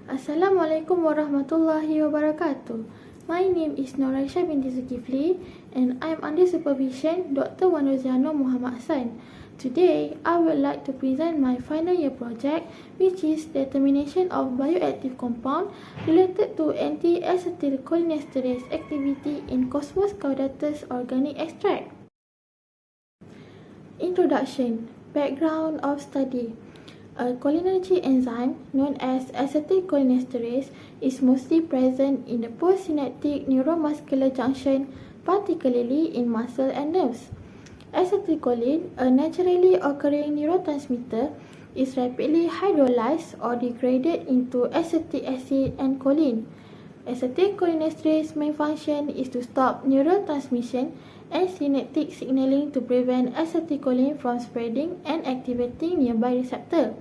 Assalamualaikum warahmatullahi wabarakatuh. My name is Noraisha binti Zulkifli and I am under supervision Dr. Wan Roziano Muhammad Hassan. Today, I would like to present my final year project, which is determination of bioactive compound related to anti-acetylcholinesterase activity in Caudatus organic extract. Introduction. Background of study. A cholinergic enzyme known as acetylcholinesterase is mostly present in the postsynaptic neuromuscular junction, particularly in muscle and nerves. Acetylcholine, a naturally occurring neurotransmitter, is rapidly hydrolyzed or degraded into acetic acid and choline. Acetylcholinesterase's main function is to stop neural transmission and synaptic signaling to prevent acetylcholine from spreading and activating nearby receptors.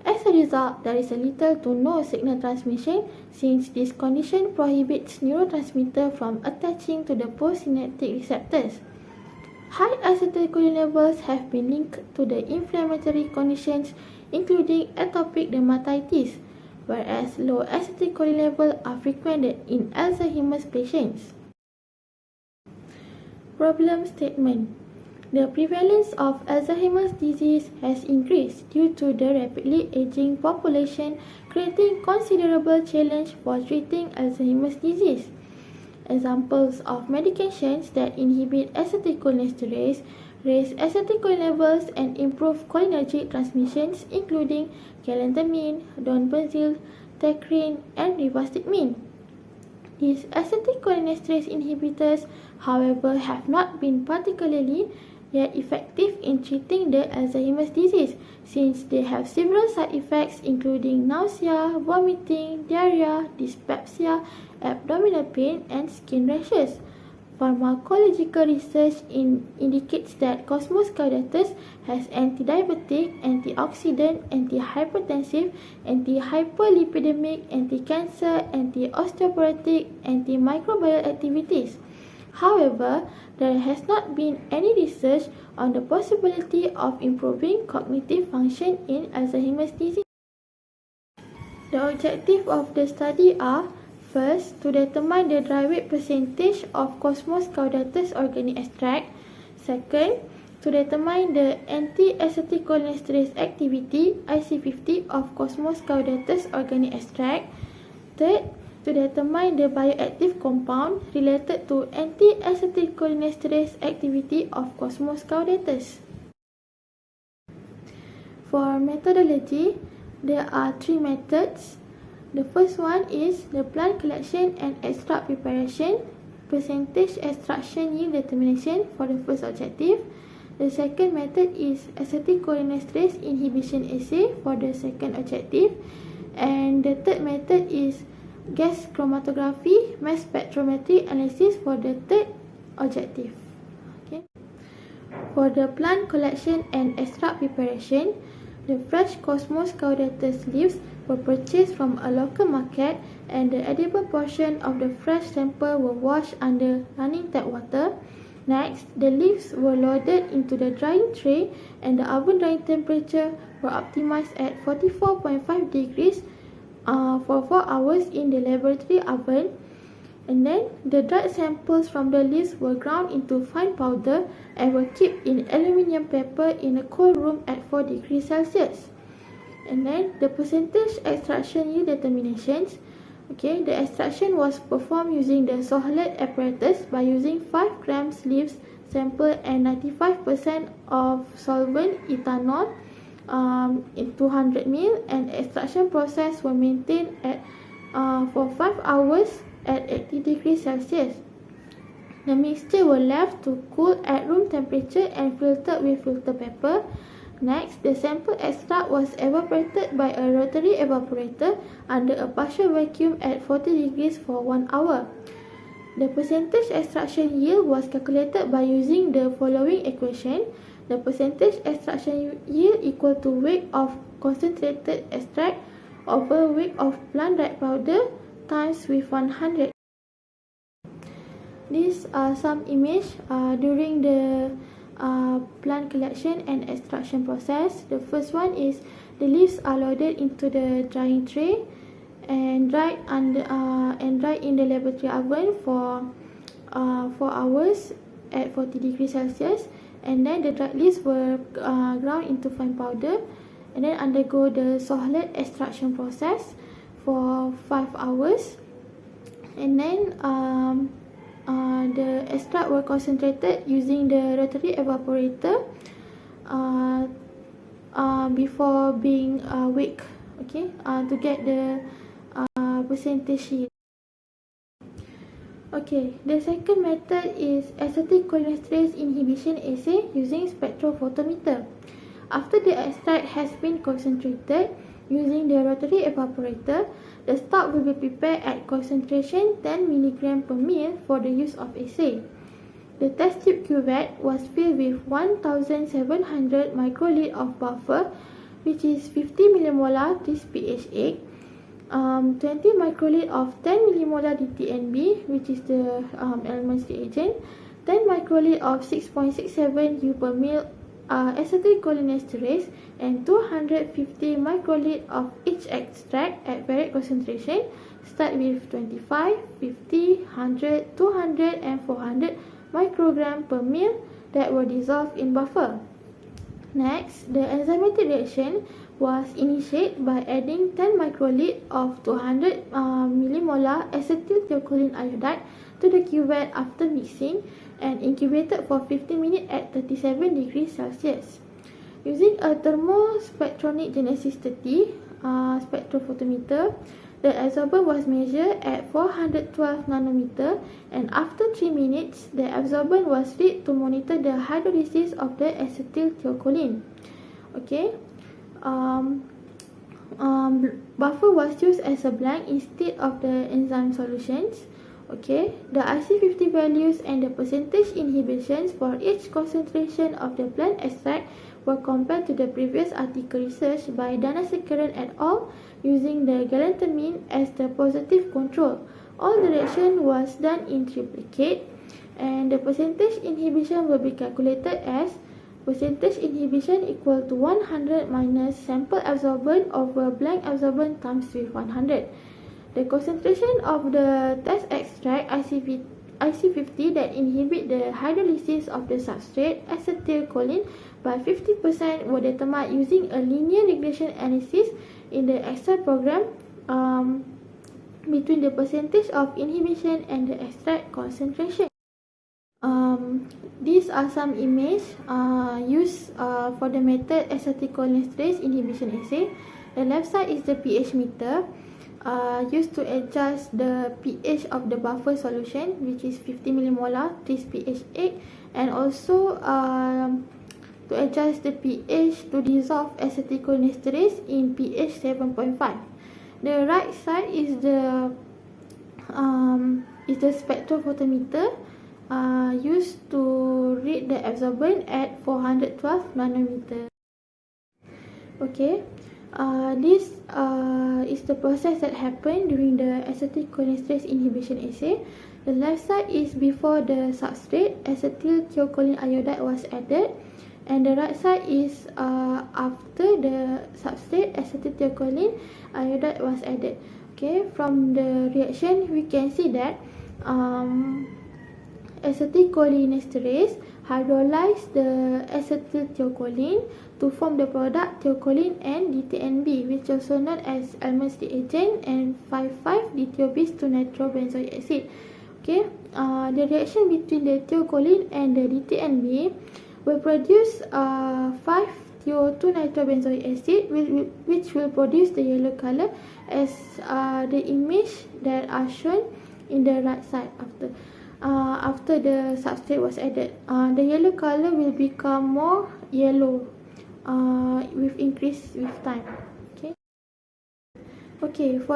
As a result, there is little to no signal transmission since this condition prohibits neurotransmitter from attaching to the postsynaptic receptors. High acetylcholine levels have been linked to the inflammatory conditions including atopic dermatitis, whereas low acetylcholine levels are frequent in Alzheimer's patients. Problem statement. The prevalence of Alzheimer's disease has increased due to the rapidly aging population, creating considerable challenge for treating Alzheimer's disease. Examples of medications that inhibit acetylcholinesterase raise acetylcholine levels and improve cholinergic transmissions including galantamine, donepezil, tecrine, and rivastigmine. These acetylcholinesterase inhibitors, however, have not been particularly yet effective in treating the Alzheimer's disease since they have several side effects including nausea, vomiting, diarrhea, dyspepsia, abdominal pain, and skin rashes. Pharmacological research indicates that Caudatus has anti-diabetic, antioxidant, anti-hypertensive, anti-hyperlipidemic, anti-cancer, anti-osteoporotic, antimicrobial activities. However, there has not been any research on the possibility of improving cognitive function in Alzheimer's disease. The objectives of the study are: first, to determine the dry weight percentage of Caudatus organic extract. Second, to determine the anti-acetylcholinesterase activity IC50 of Caudatus organic extract. Third, to determine the bioactive compound related to anti-acetylcholinesterase activity of Caudatus. For methodology, there are three methods. The first one is the plant collection and extract preparation, percentage extraction yield determination for the first objective. The second method is acetylcholinesterase inhibition assay for the second objective. And the third method is gas chromatography mass spectrometry analysis for the third objective. Okay. For the plant collection and extract preparation, the fresh Caudatus leaves were purchased from a local market and the edible portion of the fresh sample were washed under running tap water. Next, the leaves were loaded into the drying tray and the oven drying temperature were optimized at 44.5 degrees for 4 hours in the laboratory oven. And then the dried samples from the leaves were ground into fine powder and were kept in aluminium paper in a cold room at 4 degrees Celsius. And then the percentage extraction yield determinations. Okay, the extraction was performed using the Sohlet apparatus by using 5 grams leaves sample and 95% of solvent ethanol in 200 ml, and extraction process were maintained at for 5 hours at 80 degrees Celsius. The mixture were left to cool at room temperature and filtered with filter paper. Next, the sample extract was evaporated by a rotary evaporator under a partial vacuum at 40 degrees for 1 hour. The percentage extraction yield was calculated by using the following equation. The percentage extraction yield equal to weight of concentrated extract over weight of plant dried powder times with 100. These are some images during the plant collection and extraction process. The first one is the leaves are loaded into the drying tray, and dried in the laboratory oven for 4 hours at 40 degrees Celsius, and then the dried leaves were ground into fine powder, and then undergo the solid extraction process for 5 hours, and then the extract were concentrated using the rotary evaporator before being weighed, to get the percentage yield. Okay, the second method is acetylcholinesterase inhibition assay using spectrophotometer. After the extract has been concentrated using the rotary evaporator, the stock will be prepared at concentration 10 mg per ml for the use of assay. The test tube cuvette was filled with 1700 microliter of buffer, which is 50 millimolar 3 pH 8, 20 microliter of 10 millimolar DTNB, which is the elements reagent, 10 microliter of 6.67 U per ml acetylcholinesterase, and 250 microliter of each extract at varied concentration. Start with 25, 50, 100, 200 and 400 microgram per ml that were dissolved in buffer. Next, the enzymatic reaction was initiated by adding 10 microliter of 200 millimolar acetylcholine iodide to the cuvette after mixing and incubated for 15 minutes at 37 degrees Celsius. Using a thermospectronic Genesis 30 spectrophotometer, the absorbance was measured at 412 nanometer, and after 3 minutes, the absorbance was read to monitor the hydrolysis of the acetylcholine. Buffer was used as a blank instead of the enzyme solutions. The IC50 values and the percentage inhibitions for each concentration of the plant extract were compared to the previous article research by Danasekaran et al. Using the galantamine as the positive control. All the reaction was done in triplicate, and the percentage inhibition will be calculated as percentage inhibition equal to 100 minus sample absorbance over blank absorbance times with 100. The concentration of the test extract IC50 that inhibit the hydrolysis of the substrate acetylcholine by 50% were determined using a linear regression analysis in the Excel program between the percentage of inhibition and the extract concentration. These are some images used for the method acetylcholinesterase inhibition assay. The left side is the pH meter used to adjust the pH of the buffer solution, which is 50 millimolar 3 pH 8, and also to adjust the pH to dissolve acetylcholinesterase in pH 7.5. The right side is the spectrophotometer used to read the absorbance at 412 nanometer. This is the process that happened during the acetylcholinesterase inhibition assay. The left side is before the substrate acetylcholine iodide was added, and the right side is after the substrate acetylcholine iodide was added. From the reaction we can see that acetylcholinesterase hydrolyze the acetylcholine to form the product theocholine and DTNB, which is also known as elements reagent and 5,5-dithiobiss 2-nitrobenzoic acid. The reaction between the theocholine and the DTNB will produce 5-thio-2-nitrobenzoic acid, which will produce the yellow color as the image that are shown in the right side after the substrate was added. The yellow color will become more yellow with increase with time. For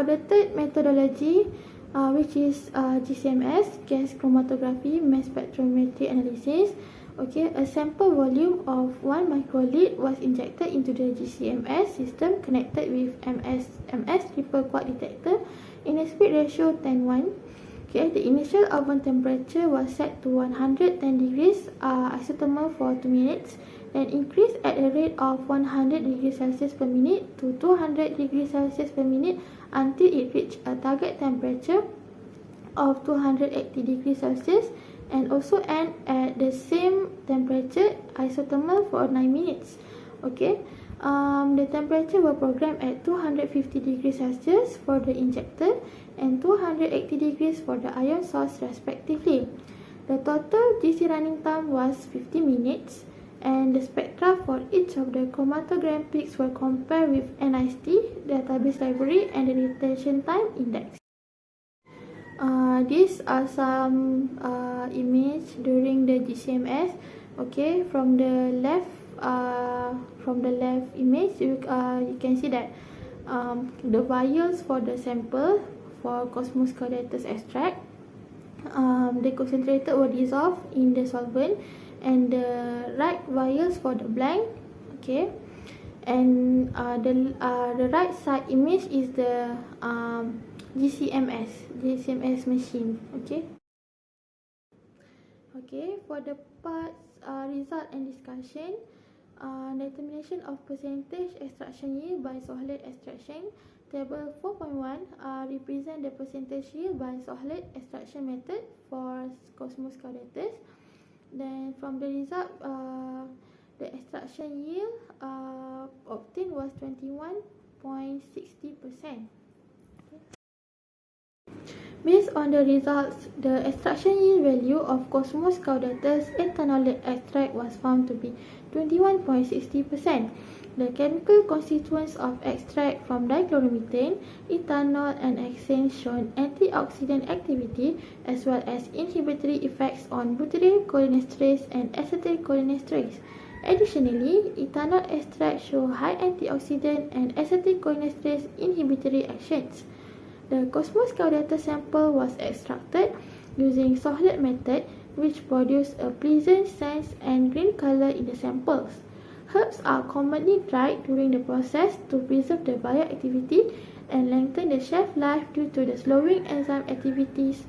the third methodology, which is GCMS, gas chromatography mass spectrometry analysis. A sample volume of 1 microliter was injected into the GCMS system connected with MS triple quad detector in a speed ratio 10:1. The initial oven temperature was set to 110 degrees isothermal for 2 minutes, then increase at a rate of 100 degrees Celsius per minute to 200 degrees Celsius per minute until it reaches a target temperature of 280 degrees Celsius, and also end at the same temperature isothermal for 9 minutes. Okay, the temperature will program at 250 degrees Celsius for the injector and 280 degrees for the ion source respectively. The total DC running time was 50 minutes, and the spectra for each of the chromatogram peaks were compared with NIST database library and the retention time index. These are some image during the GCMS. Okay, from the left image, you can see that the vials for the sample for Cosmos Caudatus extract, the concentrated were dissolved in the solvent, and the right vials for the blank. Okay, and the right side image is the GCMS machine. Okay, for the parts result and discussion, determination of percentage extraction yield by solid extraction. Table 4.1 represent the percentage yield by solid extraction method for Cosmos Caudatus. Then from the result, the extraction yield obtained was 21.60%. Based on the results, the extraction yield value of Cosmos Caudatus ethanol extract was found to be 21.60%. The chemical constituents of extract from dichloromethane, ethanol, and hexane shown antioxidant activity as well as inhibitory effects on butyrylcholinesterase and acetylcholinesterase. Additionally, ethanol extract show high antioxidant and acetylcholinesterase inhibitory actions. The Cosmos Caudatus sample was extracted using solid method, which produced a pleasant scent and green color in the samples. Herbs are commonly dried during the process to preserve the bioactivity and lengthen the shelf life due to the slowing enzyme activities.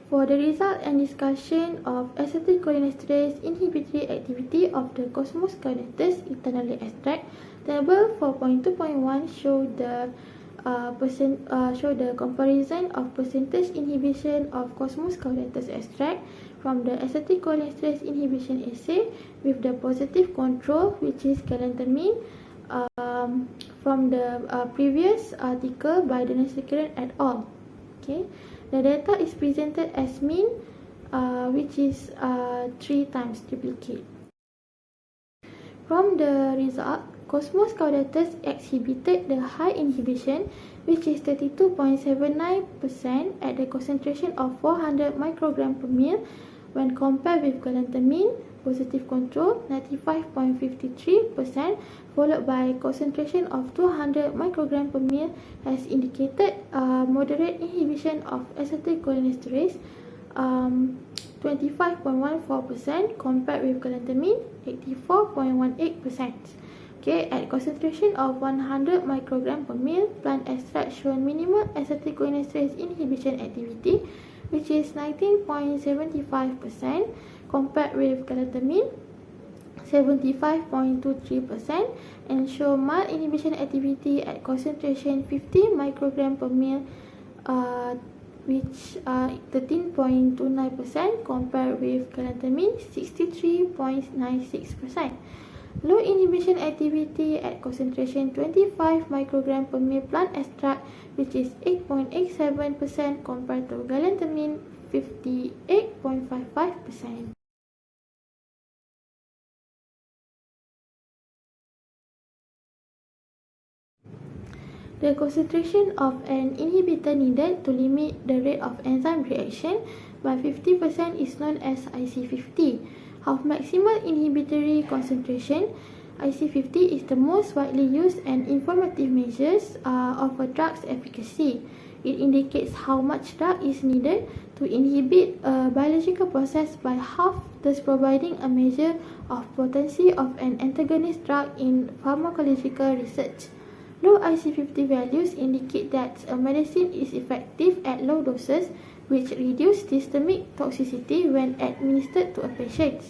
For the result and discussion of acetylcholinesterase inhibitory activity of the Cosmos Caudatus ethanol extract, table 4.2.1 show the comparison of percentage inhibition of Cosmos Caudatus extract from the acetylcholinesterase inhibition assay with the positive control, which is galantamine, from the previous article by Dennis-Kiran et al. Okay, the data is presented as mean, which is 3 times triplicate. From the result, Cosmos Caudatus exhibited the high inhibition, which is 32.79% at the concentration of 400 microgram per ml when compared with galantamine, positive control 95.53%, followed by concentration of 200 microgram per ml as indicated, moderate inhibition of acetylcholinesterase 25.14% compared with galantamine 84.18%. Okay, at concentration of 100 microgram per ml, plant extract shown minimal acetylcholinesterase inhibition activity, which is 19.75% compared with galantamine 75.23%, and show mild inhibition activity at concentration 50 microgram per ml, which 13.29% compared with galantamine 63.96%. Low inhibition activity at concentration 25 microgram per ml plant extract, which is 8.87% compared to galantamine 58.55%. The concentration of an inhibitor needed to limit the rate of enzyme reaction by 50% is known as IC50. Of maximal inhibitory concentration, IC50 is the most widely used and informative measures of a drug's efficacy. It indicates how much drug is needed to inhibit a biological process by half, thus providing a measure of potency of an antagonist drug in pharmacological research. Low IC50 values indicate that a medicine is effective at low doses, which reduce systemic toxicity when administered to a patient.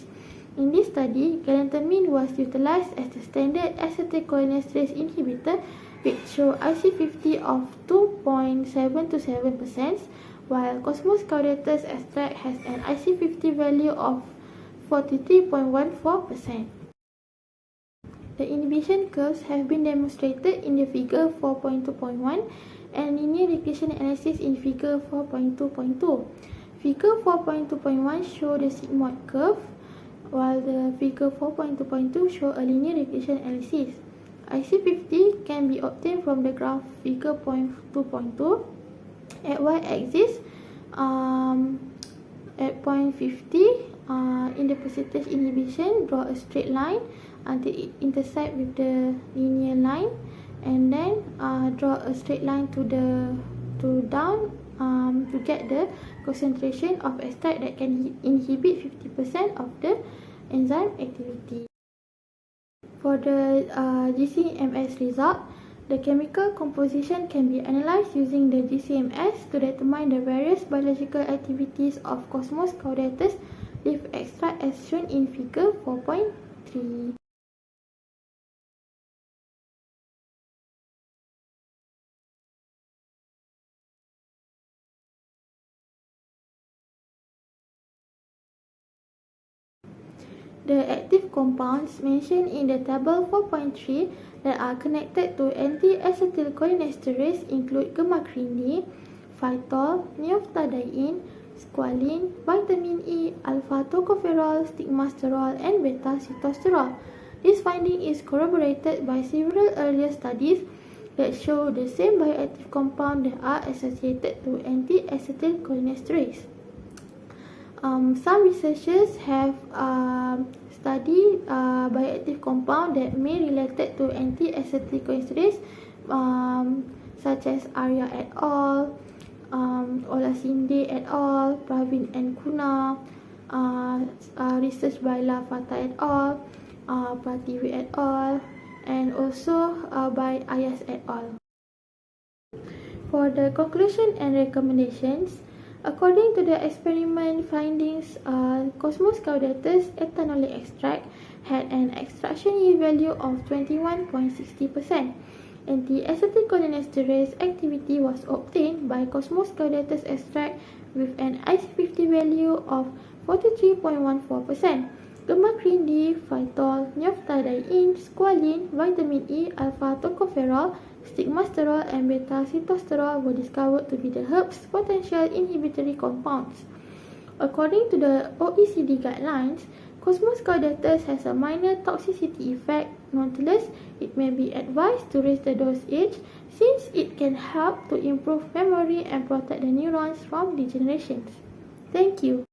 In this study, galantamine was utilized as the standard acetylcholinesterase inhibitor, which showed IC50 of 2.727%, while Cosmos Caudatus extract has an IC50 value of 43.14%. The inhibition curves have been demonstrated in the figure 4.2.1 and linear regression analysis in figure 4.2.2. Figure 4.2.1 show the sigmoid curve, while the figure 4.2.2 show a linear regression analysis. IC50 can be obtained from the graph figure 2.2. At y-axis, at point 50, in the percentage inhibition, draw a straight line until it intersects with the linear line, and then draw a straight line to down to get the concentration of extract that can inhibit 50% of the enzyme activity. For the GCMS result, the chemical composition can be analyzed using the GCMS to determine the various biological activities of Cosmos Caudatus leaf extract as shown in figure 4.3. The active compounds mentioned in the table 4.3 that are connected to anti-acetylcholinesterase include gemacrin D, phytol, naphthalene, squalene, vitamin E, alpha-tocopherol, stigmasterol, and beta-sitosterol. This finding is corroborated by several earlier studies that show the same bioactive compounds that are associated to anti-acetylcholinesterase. Some researchers have studied bioactive compound that may related to anti-acetylcholinesterase, such as Arya et al., Olasinde et al., Pravin and Kuna, research by La Fata et al., Prativi et al., and also by Ayas et al. For the conclusion and recommendations, according to the experiment findings, Cosmos Caudatus ethanolic extract had an extraction yield value of 21.60%. Anti-acetylcholinesterase activity was obtained by Cosmos Caudatus extract with an IC50 value of 43.14%. Gemacrin D, phytol, naphthalene, squalene, vitamin E, alpha-tocopherol, stigmasterol, and beta-sitosterol were discovered to be the herb's potential inhibitory compounds. According to the OECD guidelines, Cosmos Caudatus has a minor toxicity effect. Nonetheless, it may be advised to raise the dosage since it can help to improve memory and protect the neurons from degeneration. Thank you.